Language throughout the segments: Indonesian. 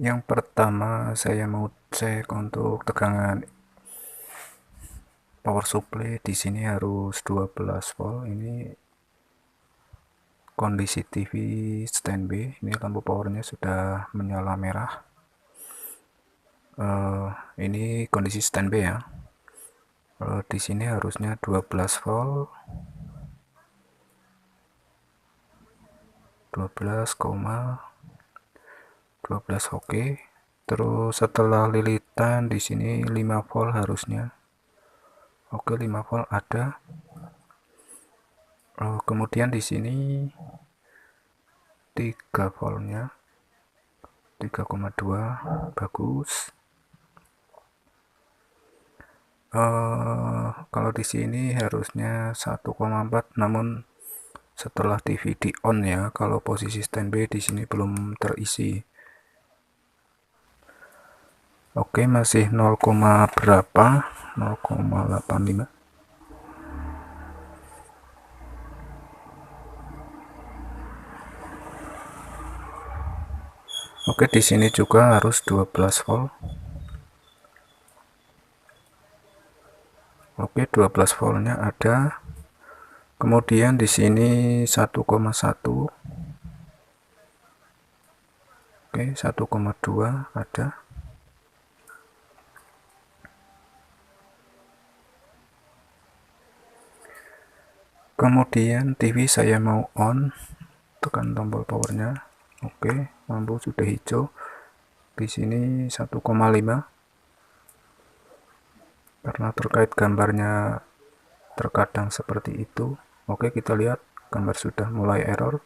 Yang pertama saya mau cek untuk tegangan power supply. Di sini harus 12 volt. Ini kondisi TV standby. Ini lampu powernya sudah menyala merah. Ini kondisi standby ya. Di sini harusnya 12 volt. 12, oke. Terus setelah lilitan di sini 5 volt harusnya. Oke, 5 volt ada. Kemudian di sini 3 voltnya 3,2 bagus. Kalau di sini harusnya 1,4, namun setelah TV di on ya, kalau posisi standby di sini belum terisi. Oke, masih 0, berapa, 0,85. Oke, di sini juga harus 12 volt. Oke, 12 voltnya ada. Kemudian di sini 1,1. Oke, 1,2 ada. Kemudian TV saya mau on, tekan tombol powernya. Oke, lampu sudah hijau. Di sini 1,5. Karena terkait gambarnya terkadang seperti itu. Oke, kita lihat gambar sudah mulai error.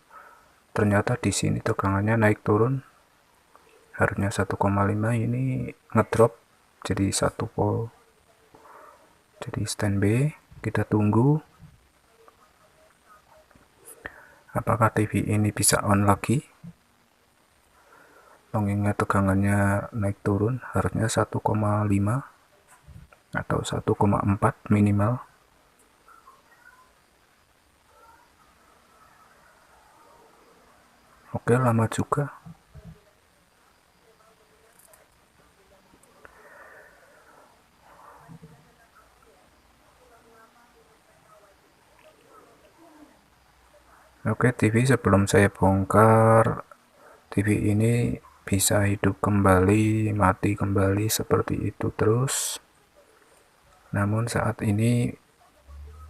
Ternyata di sini tegangannya naik turun. Harusnya 1,5, ini ngedrop jadi 1 volt. Jadi standby, kita tunggu apakah TV ini bisa on lagi. Mengingat tegangannya naik turun, harusnya 1,5 atau 1,4 minimal. Oke, lama juga. Oke, TV sebelum saya bongkar, TV ini bisa hidup kembali, mati kembali seperti itu terus. Namun saat ini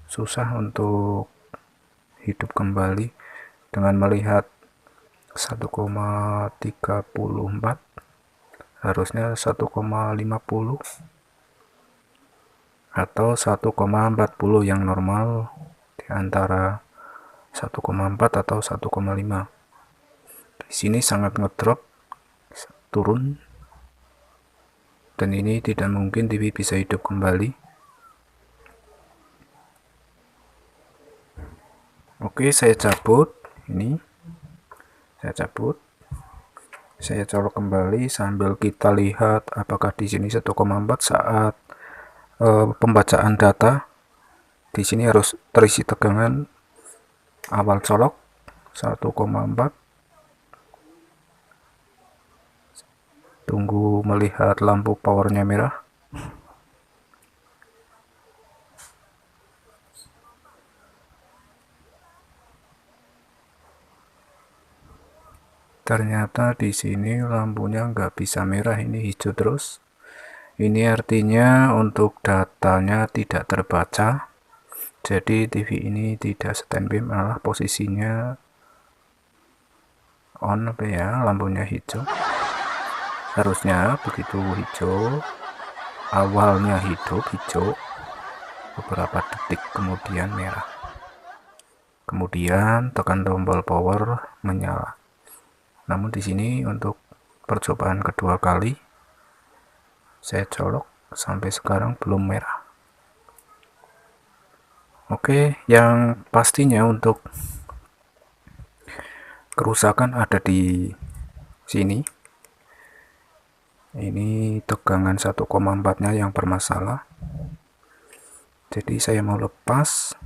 susah untuk hidup kembali dengan melihat 1,34, harusnya 1,50 atau 1,40 yang normal, di antara 1,4 atau 1,5. Di sini sangat ngedrop, turun, dan ini tidak mungkin TV bisa hidup kembali. Oke, saya cabut. Ini saya cabut. Saya colok kembali sambil kita lihat apakah di sini 1,4 saat pembacaan data. Di sini harus terisi tegangan awal colok 1,4. Tunggu melihat lampu powernya merah. Ternyata di sini lampunya nggak bisa merah, ini hijau terus. Ini artinya untuk datanya tidak terbaca. Jadi TV ini tidak standby, malah posisinya on apa ya, lampunya hijau. Harusnya begitu hijau, awalnya hidup hijau, beberapa detik kemudian merah. Kemudian tekan tombol power menyala. Namun di sini untuk percobaan kedua kali saya colok sampai sekarang belum merah. Oke, yang pastinya untuk kerusakan ada di sini. Ini tegangan 1,4 nya yang bermasalah. Jadi saya mau lepas.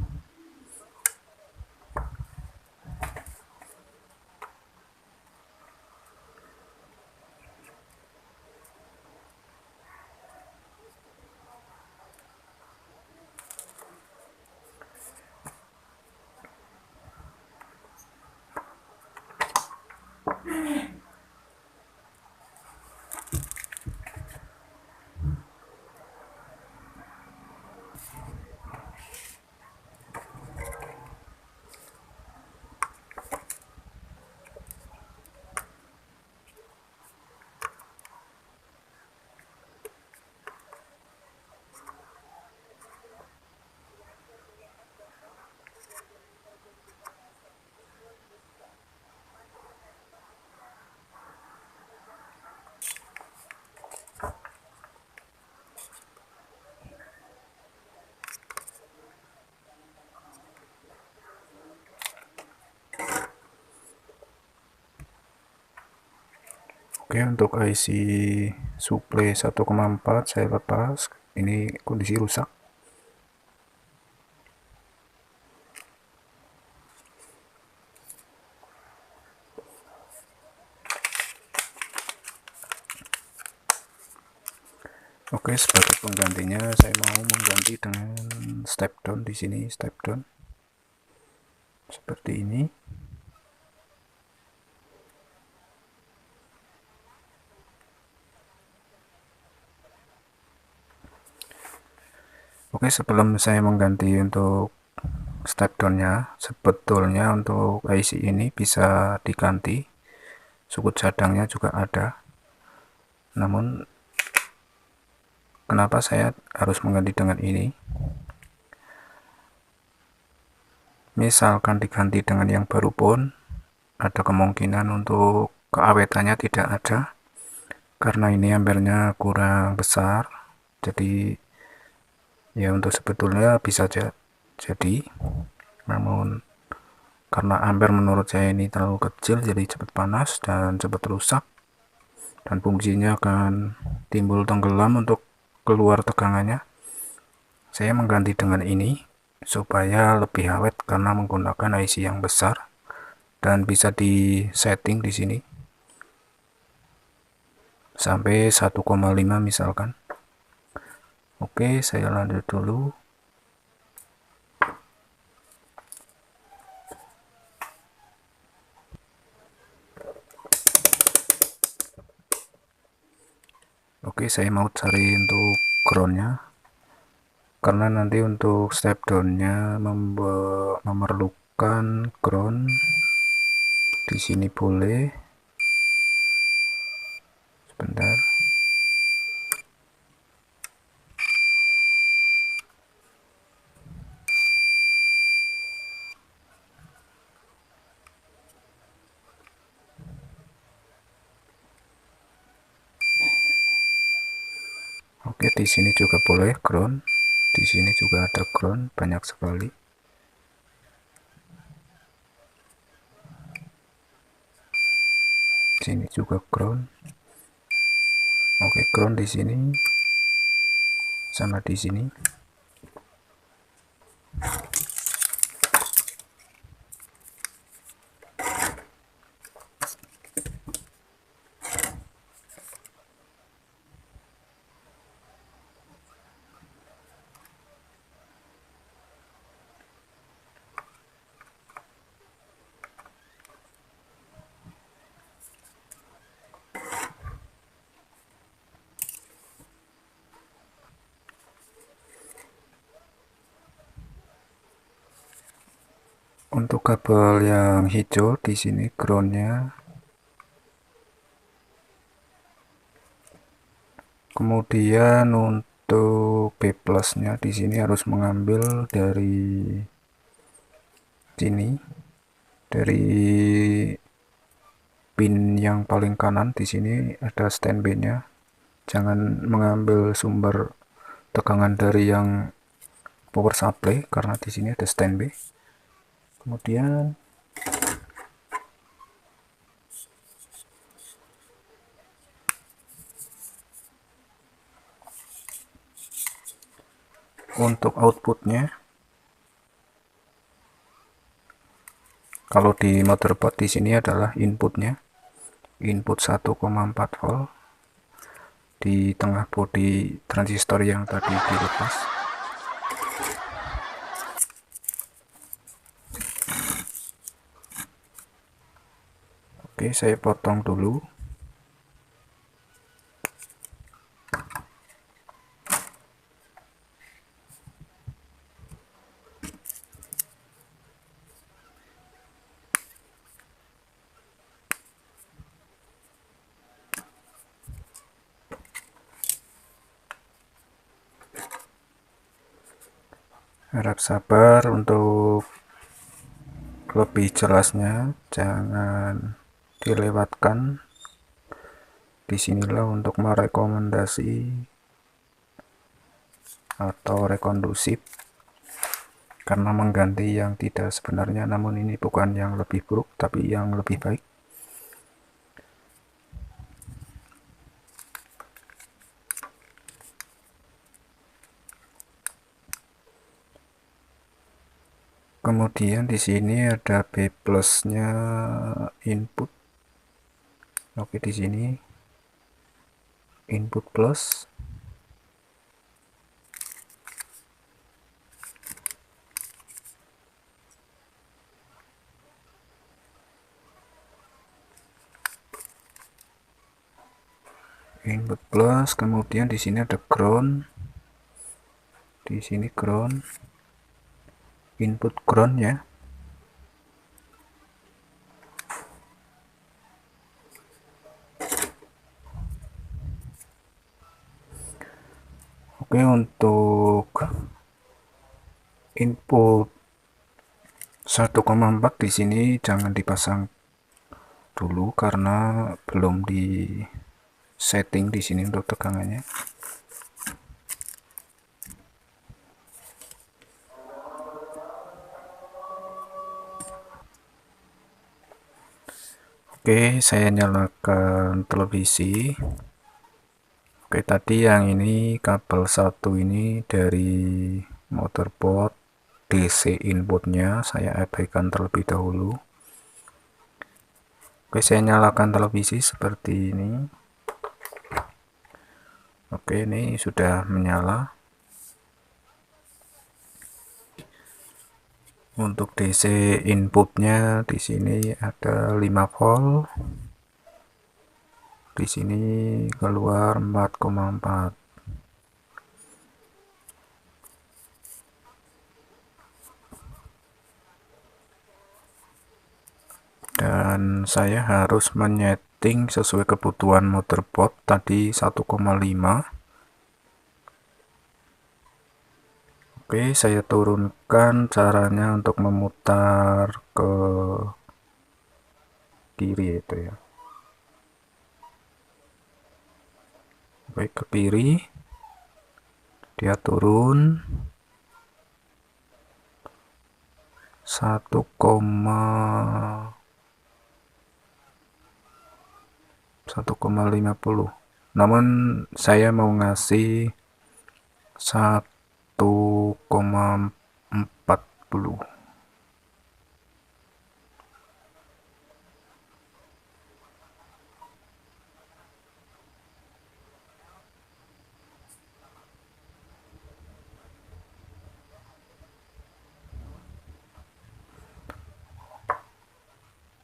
Oke, untuk IC suplai 1,4 saya lepas. Ini kondisi rusak. Oke, sebagai penggantinya saya mau mengganti dengan step down di sini, step down. Seperti ini. Oke, sebelum saya mengganti untuk step down-nya, sebetulnya untuk IC ini bisa diganti. Sukut cadangnya juga ada. Namun kenapa saya harus mengganti dengan ini? Misalkan diganti dengan yang baru pun ada kemungkinan untuk keawetannya tidak ada, karena ini ampernya kurang besar. Jadi ya untuk sebetulnya bisa jadi, namun karena ampere menurut saya ini terlalu kecil, jadi cepat panas dan cepat rusak, dan fungsinya akan timbul tenggelam untuk keluar tegangannya. Saya mengganti dengan ini supaya lebih awet karena menggunakan IC yang besar, dan bisa di setting di sini sampai 1,5 misalkan. Oke, saya lanjut dulu. Oke, saya mau cari untuk groundnya, karena nanti untuk step down-nya memerlukan ground. Di sini boleh. Sebentar. Oke, di sini juga boleh ground. Di sini juga ada ground, banyak sekali. Sini juga ground. Oke, ground di sini sama di sini. Untuk kabel yang hijau di sini groundnya. Kemudian untuk B+-nya di sini harus mengambil dari sini dari pin yang paling kanan. Di sini ada stand B-nya. Jangan mengambil sumber tegangan dari yang power supply karena di sini ada stand B. Kemudian untuk outputnya, kalau di motherboard di sini adalah inputnya, input 1,4 volt di tengah bodi transistor yang tadi dilepas. Oke, saya potong dulu. Harap sabar untuk lebih jelasnya, jangan dilewatkan. Disinilah untuk merekomendasi atau rekondusif, karena mengganti yang tidak sebenarnya, namun ini bukan yang lebih buruk tapi yang lebih baik. Kemudian di sini ada B plusnya input. Oke, di sini input plus. Input plus, kemudian di sini ada ground. Di sini ground. Input ground ya. Oke, untuk input 1,4 di sini jangan dipasang dulu karena belum di setting di sini untuk tegangannya. Oke, saya nyalakan televisi. Oke, tadi yang ini kabel satu ini dari motherboard, DC inputnya saya abaikan terlebih dahulu. Oke, saya nyalakan televisi seperti ini. Oke, ini sudah menyala. Untuk DC inputnya di sini ada 5 volt. Di sini keluar 4,4. Dan saya harus menyeting sesuai kebutuhan motherboard tadi 1,5. Oke, saya turunkan caranya untuk memutar ke kiri itu ya. Baik, ke kiri dia turun 1,50. Namun saya mau ngasih 1,40.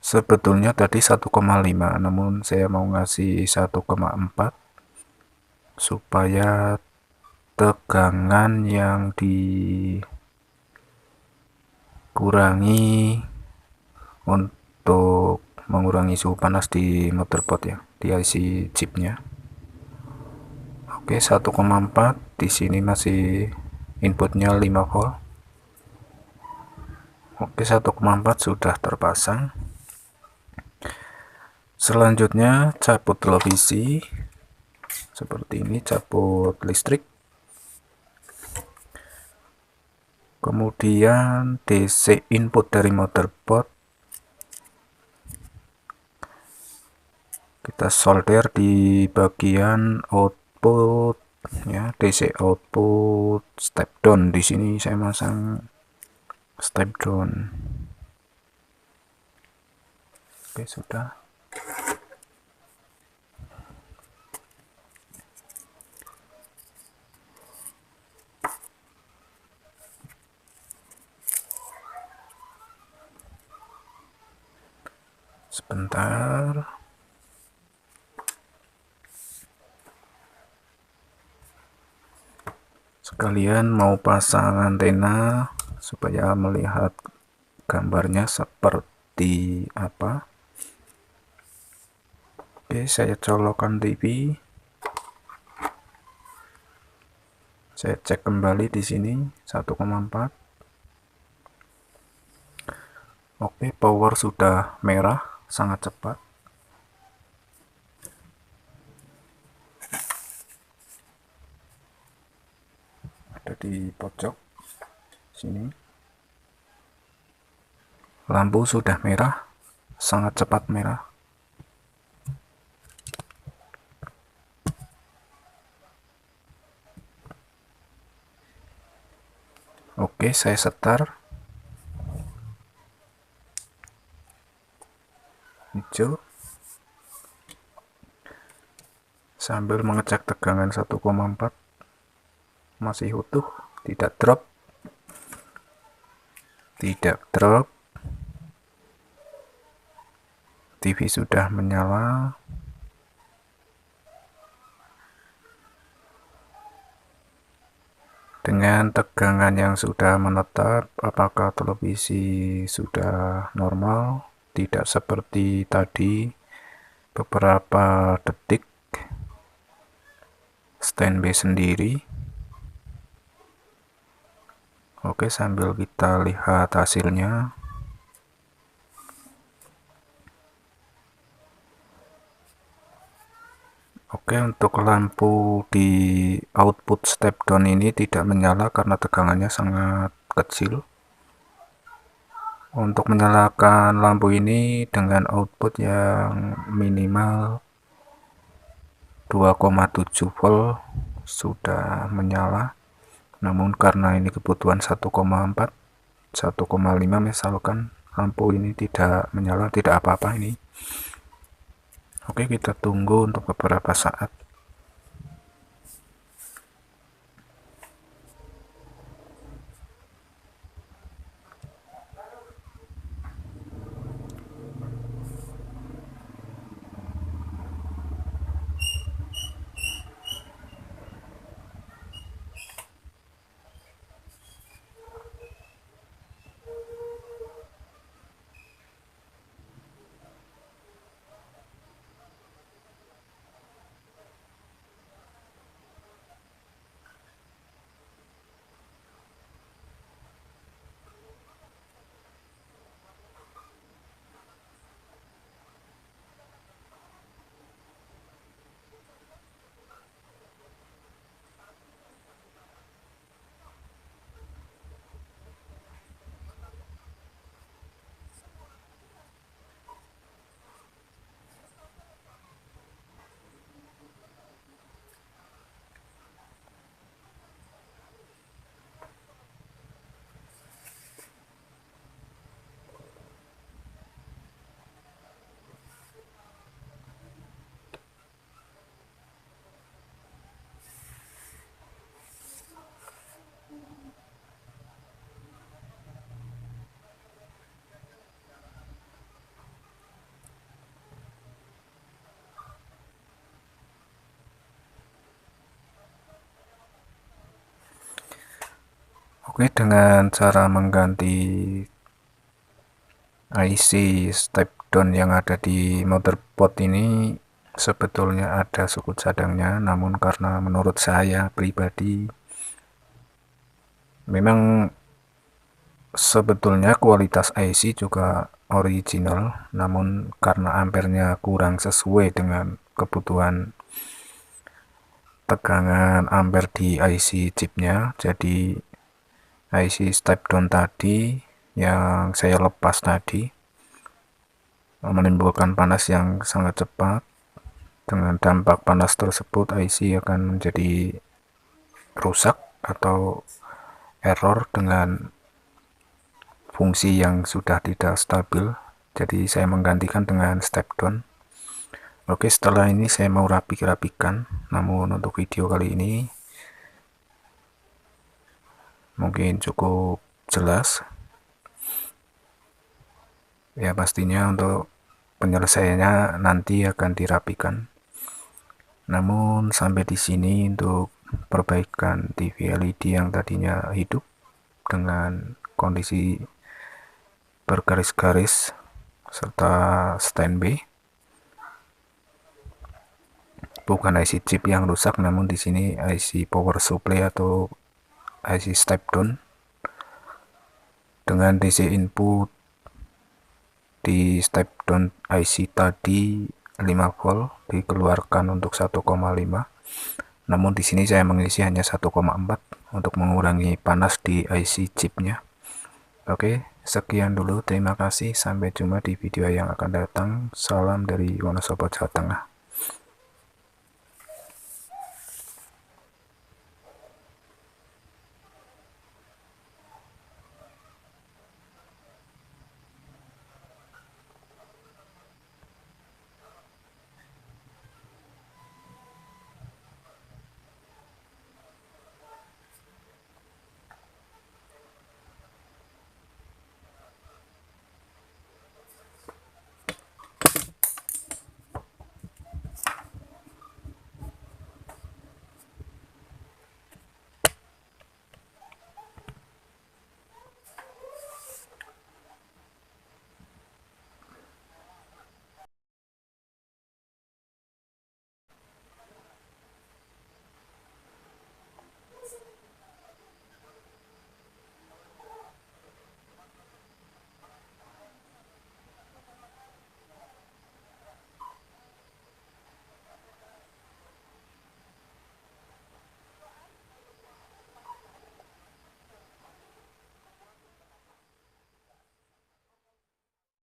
Sebetulnya tadi 1,5, namun saya mau ngasih 1,4 supaya tegangan yang dikurangi untuk mengurangi suhu panas di motherboard ya, di IC chipnya. Oke, 1,4. Di sini masih inputnya 5 volt. Oke, 1,4 sudah terpasang. Selanjutnya cabut televisi seperti ini, cabut listrik. Kemudian DC input dari motherboard kita solder di bagian output ya, DC output step down. Di sini saya masang step down. Oke, sudah. Sebentar. Sekalian mau pasang antena supaya melihat gambarnya seperti apa. Oke, saya colokkan TV. Saya cek kembali di sini 1,4. Oke, power sudah merah, sangat cepat. Ada di pojok sini. Lampu sudah merah, sangat cepat merah. Oke, saya setar. Hijau. Sambil mengecek tegangan 1,4. Masih utuh, tidak drop. Tidak drop. TV sudah menyala. Dengan tegangan yang sudah menetap, apakah televisi sudah normal? Tidak seperti tadi beberapa detik standby sendiri. Oke, sambil kita lihat hasilnya. Oke, untuk lampu di output step down ini tidak menyala karena tegangannya sangat kecil. Untuk menyalakan lampu ini dengan output yang minimal 2,7 volt sudah menyala. Namun karena ini kebutuhan 1,4, 1,5 misalkan, lampu ini tidak menyala, tidak apa-apa ini. Oke, kita tunggu untuk beberapa saat. Oke, dengan cara mengganti IC step down yang ada di motherboard ini sebetulnya ada suku cadangnya, namun karena menurut saya pribadi memang Sebetulnya kualitas IC juga original, namun karena ampernya kurang sesuai dengan kebutuhan tegangan ampere di IC chipnya, jadi IC step down tadi yang saya lepas tadi menimbulkan panas yang sangat cepat. Dengan dampak panas tersebut IC akan menjadi rusak atau error dengan fungsi yang sudah tidak stabil. Jadi saya menggantikan dengan step down. Oke, setelah ini saya mau rapikan, namun untuk video kali ini mungkin cukup jelas ya. Pastinya untuk penyelesaiannya nanti akan dirapikan. Namun sampai di sini untuk perbaikan TV LED yang tadinya hidup dengan kondisi bergaris-garis serta standby. Bukan IC chip yang rusak, namun di sini IC power supply atau IC step down dengan DC input di step down IC tadi 5 volt dikeluarkan untuk 1,5. Namun di sini saya mengisi hanya 1,4 untuk mengurangi panas di IC chipnya. Oke, sekian dulu. Terima kasih. Sampai jumpa di video yang akan datang. Salam dari Wonosobo, Jawa Tengah.